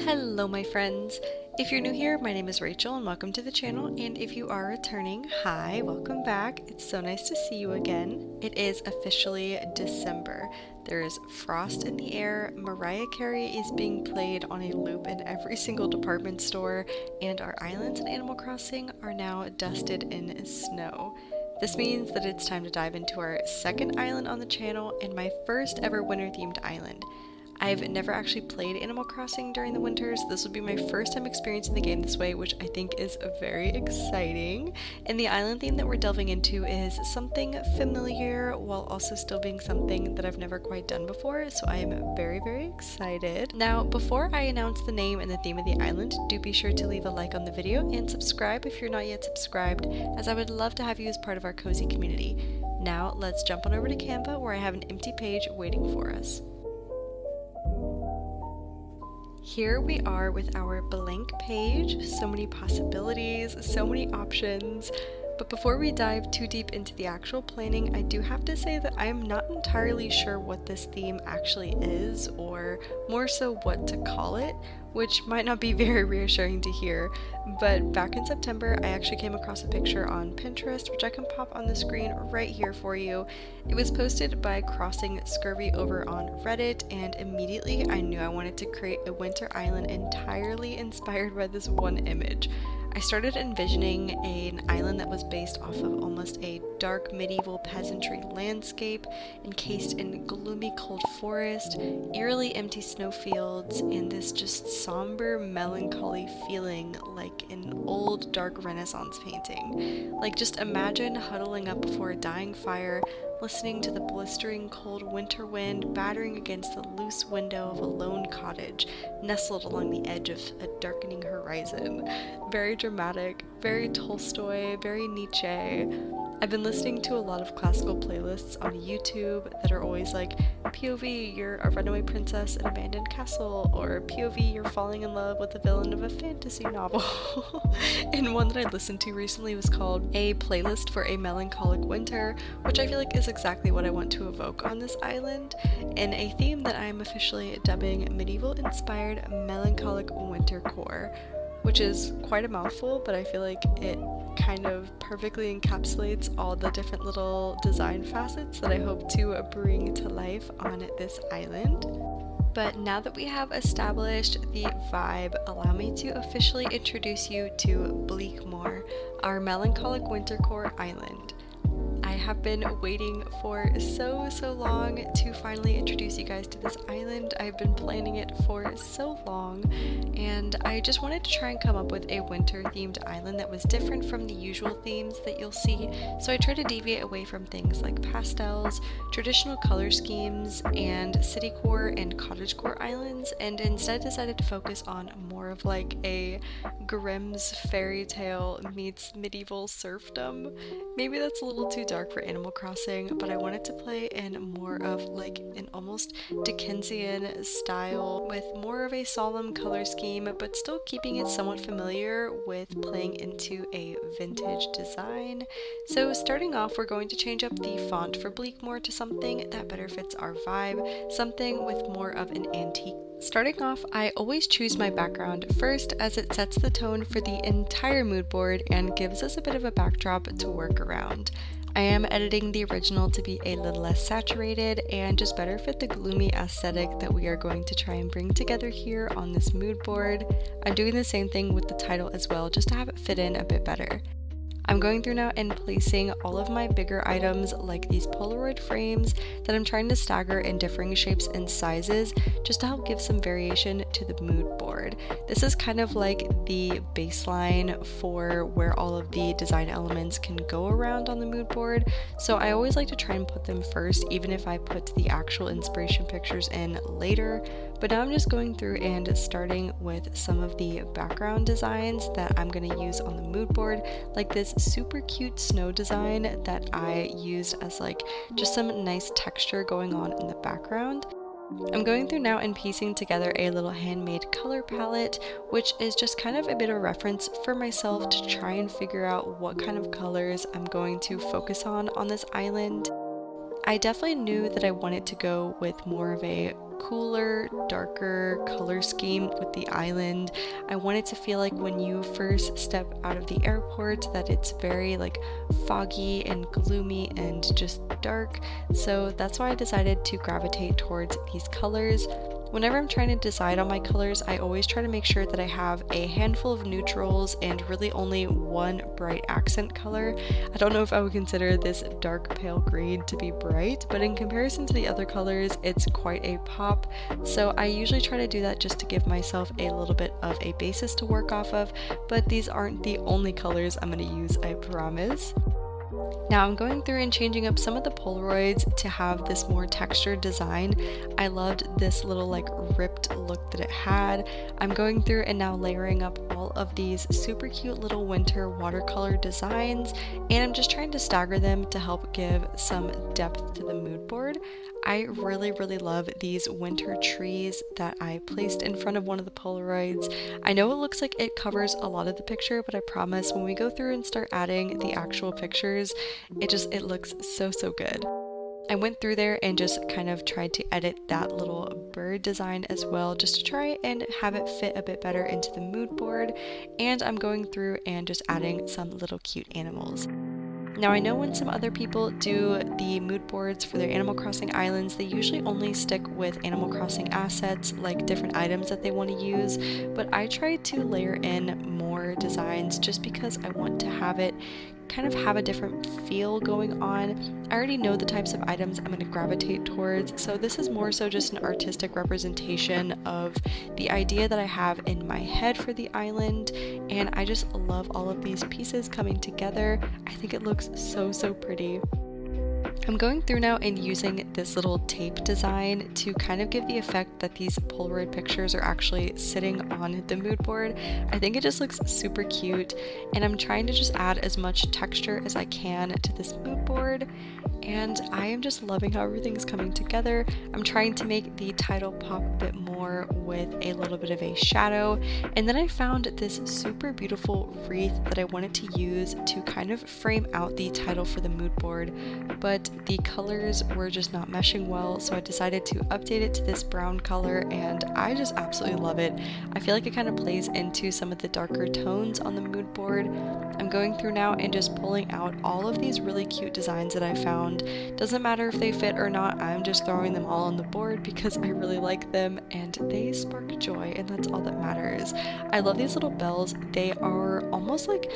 Hello my friends! If you're new here, my name is Rachel and welcome to the channel, and if you are returning, hi, welcome back. It's so nice to see you again. It is officially December. There is frost in the air, Mariah Carey is being played on a loop in every single department store, and our islands in Animal Crossing are now dusted in snow. This means that it's time to dive into our second island on the channel and my first ever winter themed island. I've never actually played Animal Crossing during the winters. This will be my first time experiencing the game this way, which I think is very exciting. And the island theme that we're delving into is something familiar while also still being something that I've never quite done before, so I am very excited. Now, before I announce the name and the theme of the island, do be sure to leave a like on the video and subscribe if you're not yet subscribed, as I would love to have you as part of our cozy community. Now, let's jump on over to Canva where I have an empty page waiting for us. Here we are with our blank page, so many possibilities, so many options. But before we dive too deep into the actual planning, I do have to say that I am not entirely sure what this theme actually is, or more so what to call it, which might not be very reassuring to hear. But back in September, I actually came across a picture on Pinterest, which I can pop on the screen right here for you. It was posted by Crossing Scurvy over on Reddit, and immediately I knew I wanted to create a winter island entirely inspired by this one image. I started envisioning an island that was based off of almost a dark medieval peasantry landscape, encased in gloomy cold forest, eerily empty snowfields, and this just somber melancholy feeling like an old dark Renaissance painting. Like, just imagine huddling up before a dying fire, listening to the blistering cold winter wind battering against the loose window of a lone cottage nestled along the edge of a darkening horizon. Very dramatic, very Tolstoy, very Nietzsche. I've been listening to a lot of classical playlists on YouTube that are always like, POV, you're a runaway princess in an abandoned castle, or POV, you're falling in love with the villain of a fantasy novel. And one that I listened to recently was called A Playlist for a Melancholic Winter, which I feel like is exactly what I want to evoke on this island, in a theme that I'm officially dubbing medieval-inspired melancholic wintercore, which is quite a mouthful, but I feel like it kind of perfectly encapsulates all the different little design facets that I hope to bring to life on this island. But now that we have established the vibe, allow me to officially introduce you to Bleakmore, our melancholic wintercore island. I have been waiting for so long to finally introduce you guys to this island. I've been planning it for so long, and I just wanted to try and come up with a winter themed island that was different from the usual themes that you'll see. So I tried to deviate away from things like pastels, traditional color schemes, and citycore and cottagecore islands, and instead decided to focus on more of like a Grimm's fairy tale meets medieval serfdom. Maybe that's a little too dark for Animal Crossing, but I wanted to play in more of like an almost Dickensian style with more of a solemn color scheme, but still keeping it somewhat familiar with playing into a vintage design. So starting off, we're going to change up the font for Bleakmore to something that better fits our vibe, something with more of an antique. Starting off, I always choose my background first, as it sets the tone for the entire mood board and gives us a bit of a backdrop to work around. I am editing the original to be a little less saturated and just better fit the gloomy aesthetic that we are going to try and bring together here on this mood board. I'm doing the same thing with the title as well, just to have it fit in a bit better. I'm going through now and placing all of my bigger items like these Polaroid frames that I'm trying to stagger in differing shapes and sizes just to help give some variation to the mood board. This is kind of like the baseline for where all of the design elements can go around on the mood board, so I always like to try and put them first, even if I put the actual inspiration pictures in later. But now I'm just going through and starting with some of the background designs that I'm going to use on the mood board, like this super cute snow design that I used as like just some nice texture going on in the background. I'm going through now and piecing together a little handmade color palette, which is just kind of a bit of a reference for myself to try and figure out what kind of colors I'm going to focus on this island. I definitely knew that I wanted to go with more of a cooler, darker color scheme with the island. I want it to feel like when you first step out of the airport that it's very like foggy and gloomy and just dark. So that's why I decided to gravitate towards these colors. Whenever I'm trying to decide on my colors, I always try to make sure that I have a handful of neutrals and really only one bright accent color. I don't know if I would consider this dark pale green to be bright, but in comparison to the other colors, it's quite a pop. So I usually try to do that just to give myself a little bit of a basis to work off of, but these aren't the only colors I'm going to use, I promise. Now I'm going through and changing up some of the Polaroids to have this more textured design. I loved this little like ripped look that it had. I'm going through and now layering up all of these super cute little winter watercolor designs, and I'm just trying to stagger them to help give some depth to the mood board. I really love these winter trees that I placed in front of one of the Polaroids. I know it looks like it covers a lot of the picture, but I promise when we go through and start adding the actual pictures, it looks so good. I went through there and just kind of tried to edit that little bird design as well, just to try and have it fit a bit better into the mood board. And I'm going through and just adding some little cute animals. Now I know when some other people do the mood boards for their Animal Crossing islands, they usually only stick with Animal Crossing assets, like different items that they want to use, but I try to layer in more designs just because I want to have it kind of have a different feel going on. I already know the types of items I'm going to gravitate towards, so this is more so just an artistic representation of the idea that I have in my head for the island, and I just love all of these pieces coming together. I think it looks so pretty. I'm going through now and using this little tape design to kind of give the effect that these Polaroid pictures are actually sitting on the mood board. I think it just looks super cute, and I'm trying to just add as much texture as I can to this mood board, and I am just loving how everything's coming together. I'm trying to make the title pop a bit more with a little bit of a shadow, and then I found this super beautiful wreath that I wanted to use to kind of frame out the title for the mood board, but the colors were just not meshing well, so I decided to update it to this brown color, and I just absolutely love it. I feel like it kind of plays into some of the darker tones on the mood board. I'm going through now and just pulling out all of these really cute designs that I found. Doesn't matter if they fit or not, I'm just throwing them all on the board because I really like them and they spark joy, and that's all that matters. I love these little bells. They are almost like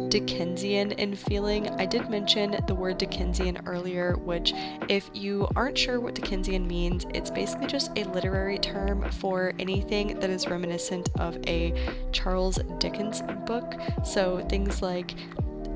Dickensian in feeling. I did mention the word Dickensian earlier, which if you aren't sure what Dickensian means, it's basically just a literary term for anything that is reminiscent of a Charles Dickens book. So things like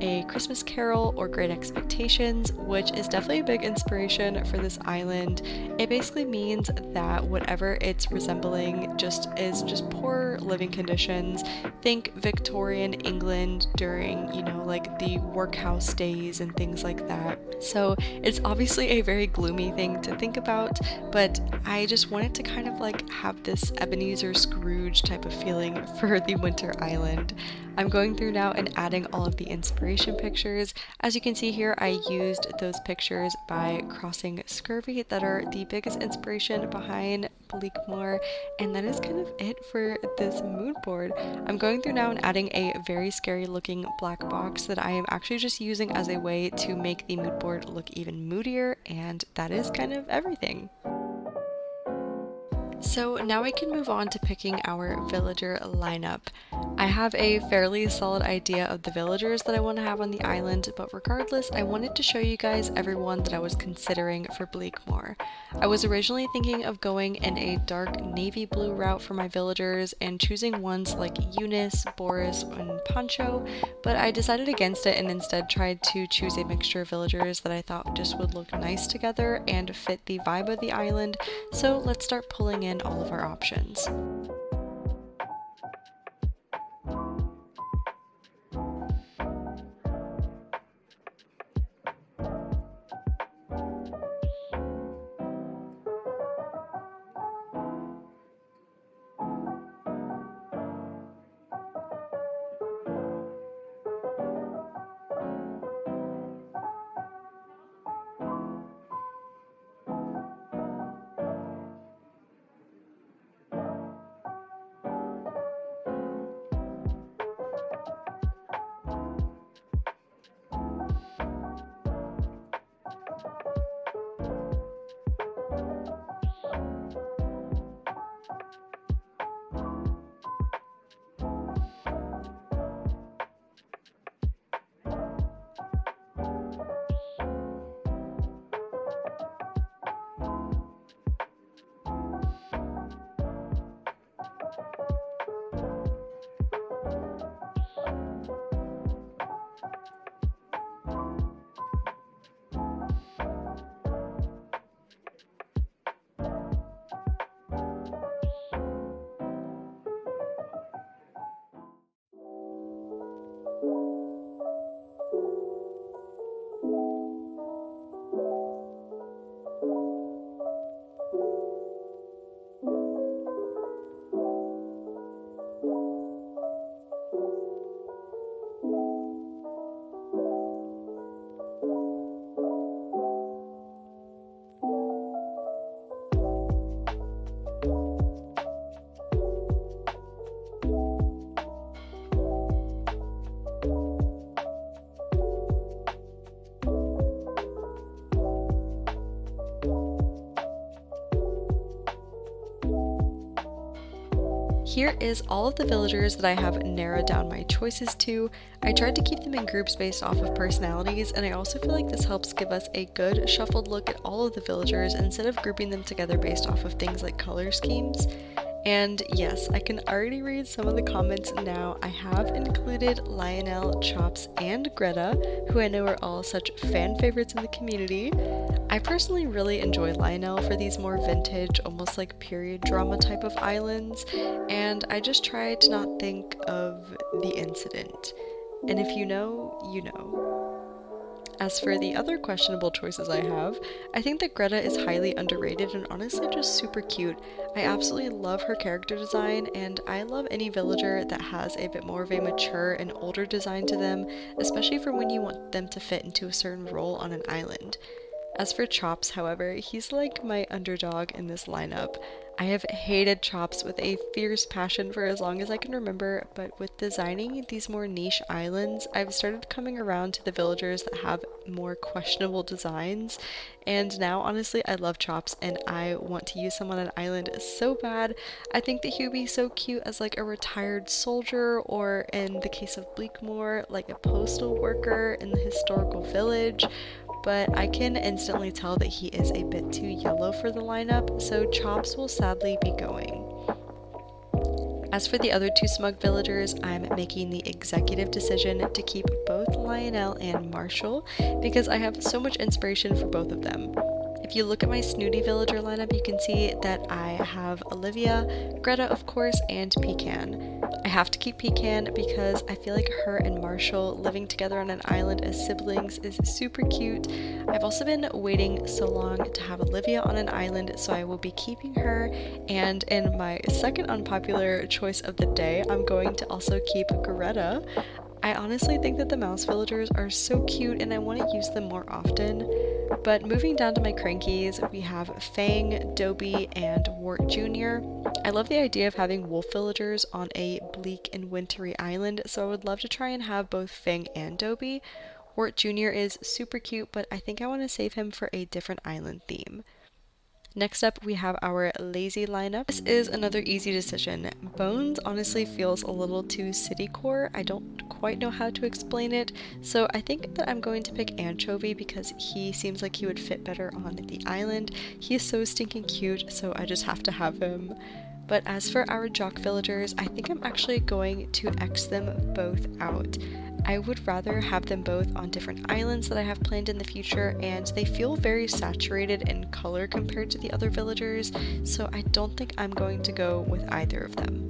A Christmas Carol or Great Expectations, which is definitely a big inspiration for this island. It basically means that whatever it's resembling is just poor living conditions. Think Victorian England during, like the workhouse days and things like that. So it's obviously a very gloomy thing to think about, but I just wanted to kind of like have this Ebenezer Scrooge type of feeling for the winter island. I'm going through now and adding all of the inspiration pictures. As you can see here, I used those pictures by Crossing Scurvy that are the biggest inspiration behind ℍ𝕝𝕠, and that is kind of it for this mood board. I'm going through now and adding a very scary looking black box that I am actually just using as a way to make the mood board look even moodier, and that is kind of everything. So now I can move on to picking our villager lineup. I have a fairly solid idea of the villagers that I want to have on the island, but regardless, I wanted to show you guys everyone that I was considering for ℍ𝕝𝕠. I was originally thinking of going in a dark navy blue route for my villagers and choosing ones like Eunice, Boris, and Pancho, but I decided against it and instead tried to choose a mixture of villagers that I thought just would look nice together and fit the vibe of the island. So let's start pulling in all of our options. Here is all of the villagers that I have narrowed down my choices to. I tried to keep them in groups based off of personalities, and I also feel like this helps give us a good shuffled look at all of the villagers instead of grouping them together based off of things like color schemes. And yes, I can already read some of the comments now. I have included Lionel, Chops, and Greta, who I know are all such fan favorites in the community. I personally really enjoy Lionel for these more vintage, almost like period drama type of islands, and I just try to not think of the incident. And if you know, you know. As for the other questionable choices I have, I think that Greta is highly underrated and honestly just super cute. I absolutely love her character design, and I love any villager that has a bit more of a mature and older design to them, especially for when you want them to fit into a certain role on an island. As for Chops, however, he's like my underdog in this lineup. I have hated Chops with a fierce passion for as long as I can remember, but with designing these more niche islands, I've started coming around to the villagers that have more questionable designs, and now honestly I love Chops and I want to use him on an island so bad. I think that he would be so cute as like a retired soldier, or in the case of Bleakmore, like a postal worker in the historical village. But I can instantly tell that he is a bit too yellow for the lineup, so Chops will sadly be going. As for the other two smug villagers, I'm making the executive decision to keep both Lionel and Marshall because I have so much inspiration for both of them. If you look at my snooty villager lineup, you can see that I have Olivia, Greta of course, and Pecan. I have to keep Pecan because I feel like her and Marshall living together on an island as siblings is super cute. I've also been waiting so long to have Olivia on an island, so I will be keeping her. And in my second unpopular choice of the day, I'm going to also keep Greta. I honestly think that the mouse villagers are so cute and I want to use them more often. But moving down to my crankies, we have Fang, Dobie, and Wart Jr. I love the idea of having wolf villagers on a bleak and wintry island, so I would love to try and have both Fang and Dobie. Wart Jr. is super cute, but I think I want to save him for a different island theme. Next up, we have our lazy lineup. This is another easy decision. Bones honestly feels a little too city core. I don't quite know how to explain it, so I think that I'm going to pick Anchovy because he seems like he would fit better on the island. He is so stinking cute, so I just have to have him. But as for our jock villagers, I think I'm actually going to X them both out. I would rather have them both on different islands that I have planned in the future, and they feel very saturated in color compared to the other villagers, so I don't think I'm going to go with either of them.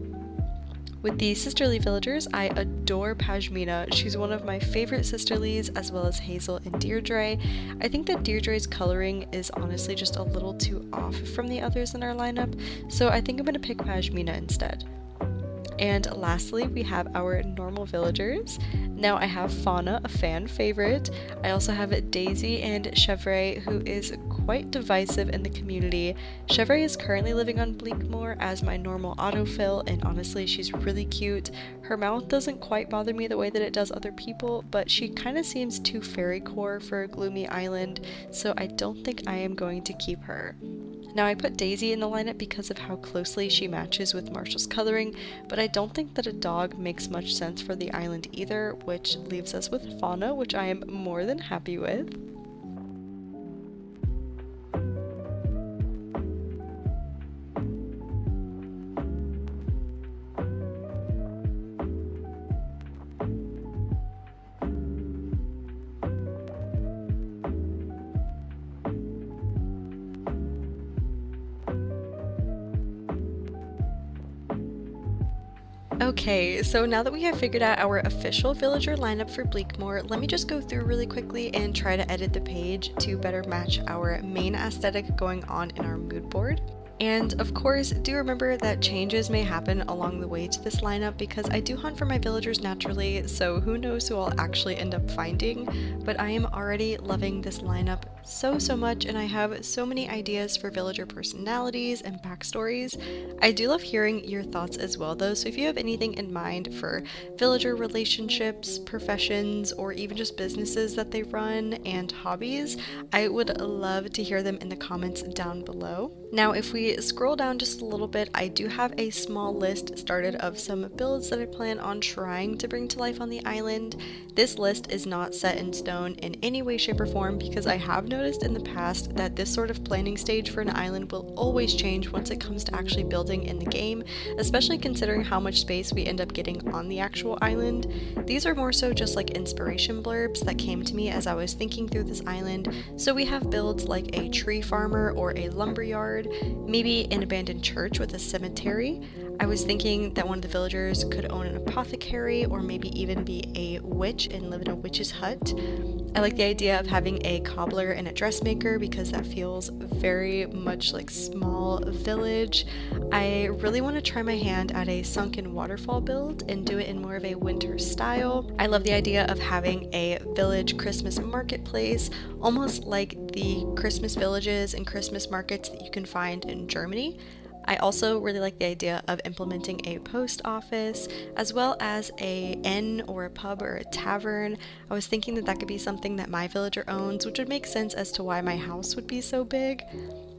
With the sisterly villagers, I adore Pashmina. She's one of my favorite sisterlies, as well as Hazel and Deirdre. I think that Deirdre's coloring is honestly just a little too off from the others in our lineup, so I think I'm going to pick Pashmina instead. And lastly, we have our normal villagers. Now I have Fauna, a fan favorite. I also have Daisy and Chevre, who is quite divisive in the community. Chevre is currently living on Bleakmore as my normal autofill, and honestly, she's really cute. Her mouth doesn't quite bother me the way that it does other people, but she kind of seems too fairy core for a gloomy island, so I don't think I am going to keep her. Now I put Daisy in the lineup because of how closely she matches with Marshall's coloring, but I don't think that a dog makes much sense for the island either, which leaves us with Fauna, which I am more than happy with. Okay, so now that we have figured out our official villager lineup for Bleakmore, let me just go through really quickly and try to edit the page to better match our main aesthetic going on in our mood board. And of course, do remember that changes may happen along the way to this lineup because I do hunt for my villagers naturally, so who knows who I'll actually end up finding, but I am already loving this lineup so much, and I have so many ideas for villager personalities and backstories. I do love hearing your thoughts as well though, so if you have anything in mind for villager relationships, professions, or even just businesses that they run and hobbies, I would love to hear them in the comments down below. Now if we scroll down just a little bit, I do have a small list started of some builds that I plan on trying to bring to life on the island. This list is not set in stone in any way, shape, or form because I have noticed in the past that this sort of planning stage for an island will always change once it comes to actually building in the game, especially considering how much space we end up getting on the actual island. These are more so just like inspiration blurbs that came to me as I was thinking through this island. So we have builds like a tree farmer or a lumberyard, maybe an abandoned church with a cemetery. I was thinking that one of the villagers could own an apothecary or maybe even be a witch and live in a witch's hut. I like the idea of having a cobbler and a dressmaker because that feels very much like small village. I really want to try my hand at a sunken waterfall build and do it in more of a winter style. I love the idea of having a village Christmas marketplace, almost like the Christmas villages and Christmas markets that you can find in Germany. I also really like the idea of implementing a post office, as well as a inn or a pub or a tavern. I was thinking that that could be something that my villager owns, which would make sense as to why my house would be so big.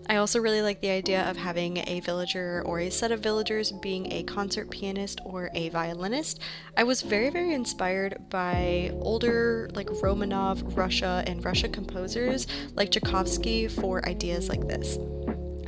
I also really like the idea of having a villager or a set of villagers being a concert pianist or a violinist. I was very inspired by older like Romanov, Russia, and Russia composers like Tchaikovsky for ideas like this.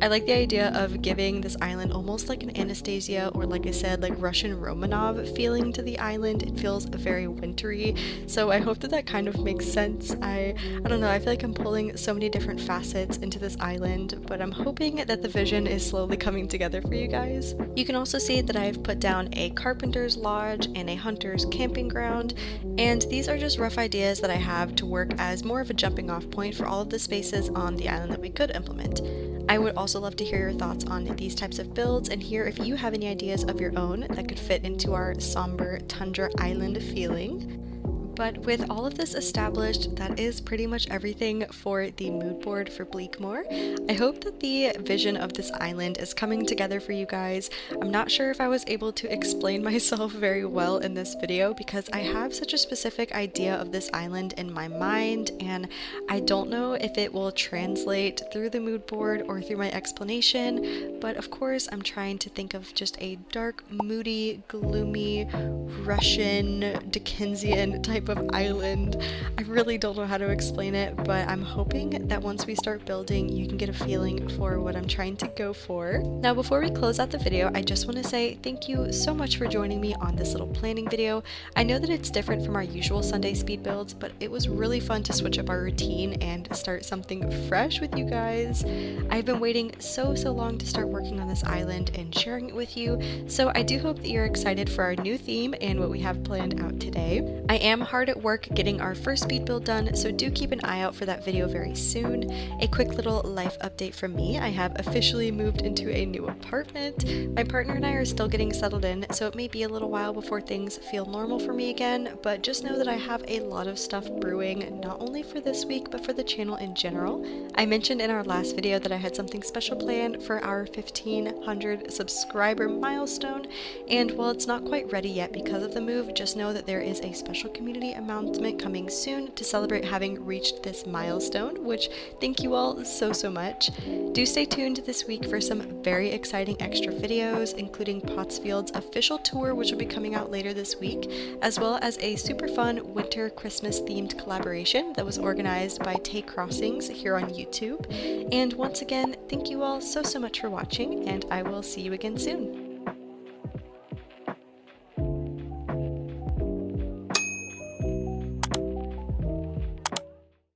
I like the idea of giving this island almost like an Anastasia or, like I said, like Russian Romanov feeling to the island. It feels very wintry, so I hope that that kind of makes sense. I don't know, I feel like I'm pulling so many different facets into this island, but I'm hoping that the vision is slowly coming together for you guys. You can also see that I've put down a carpenter's lodge and a hunter's camping ground, and these are just rough ideas that I have to work as more of a jumping off point for all of the spaces on the island that we could implement. I would also love to hear your thoughts on these types of builds and hear if you have any ideas of your own that could fit into our somber tundra island feeling. But with all of this established, that is pretty much everything for the mood board for Bleakmore. I hope that the vision of this island is coming together for you guys. I'm not sure if I was able to explain myself very well in this video because I have such a specific idea of this island in my mind, and I don't know if it will translate through the mood board or through my explanation, but of course I'm trying to think of just a dark, moody, gloomy, Russian, Dickensian type of island. I really don't know how to explain it, but I'm hoping that once we start building, you can get a feeling for what I'm trying to go for. Now, before we close out the video, I just want to say thank you so much for joining me on this little planning video. I know that it's different from our usual Sunday speed builds, but it was really fun to switch up our routine and start something fresh with you guys. I've been waiting so long to start working on this island and sharing it with you, so I do hope that you're excited for our new theme and what we have planned out today. I am hard at work getting our first speed build done, so do keep an eye out for that video very soon. A quick little life update from me. I have officially moved into a new apartment. My partner and I are still getting settled in, so it may be a little while before things feel normal for me again, but just know that I have a lot of stuff brewing, not only for this week, but for the channel in general. I mentioned in our last video that I had something special planned for our 1,500 subscriber milestone, and while it's not quite ready yet because of the move, just know that there is a special community announcement coming soon to celebrate having reached this milestone, which thank you all so much. Do stay tuned this week for some very exciting extra videos, including Pottsfield's official tour, which will be coming out later this week, as well as a super fun winter Christmas themed collaboration that was organized by Tay Crossings here on YouTube. And once again, thank you all so much for watching, and I will see you again soon.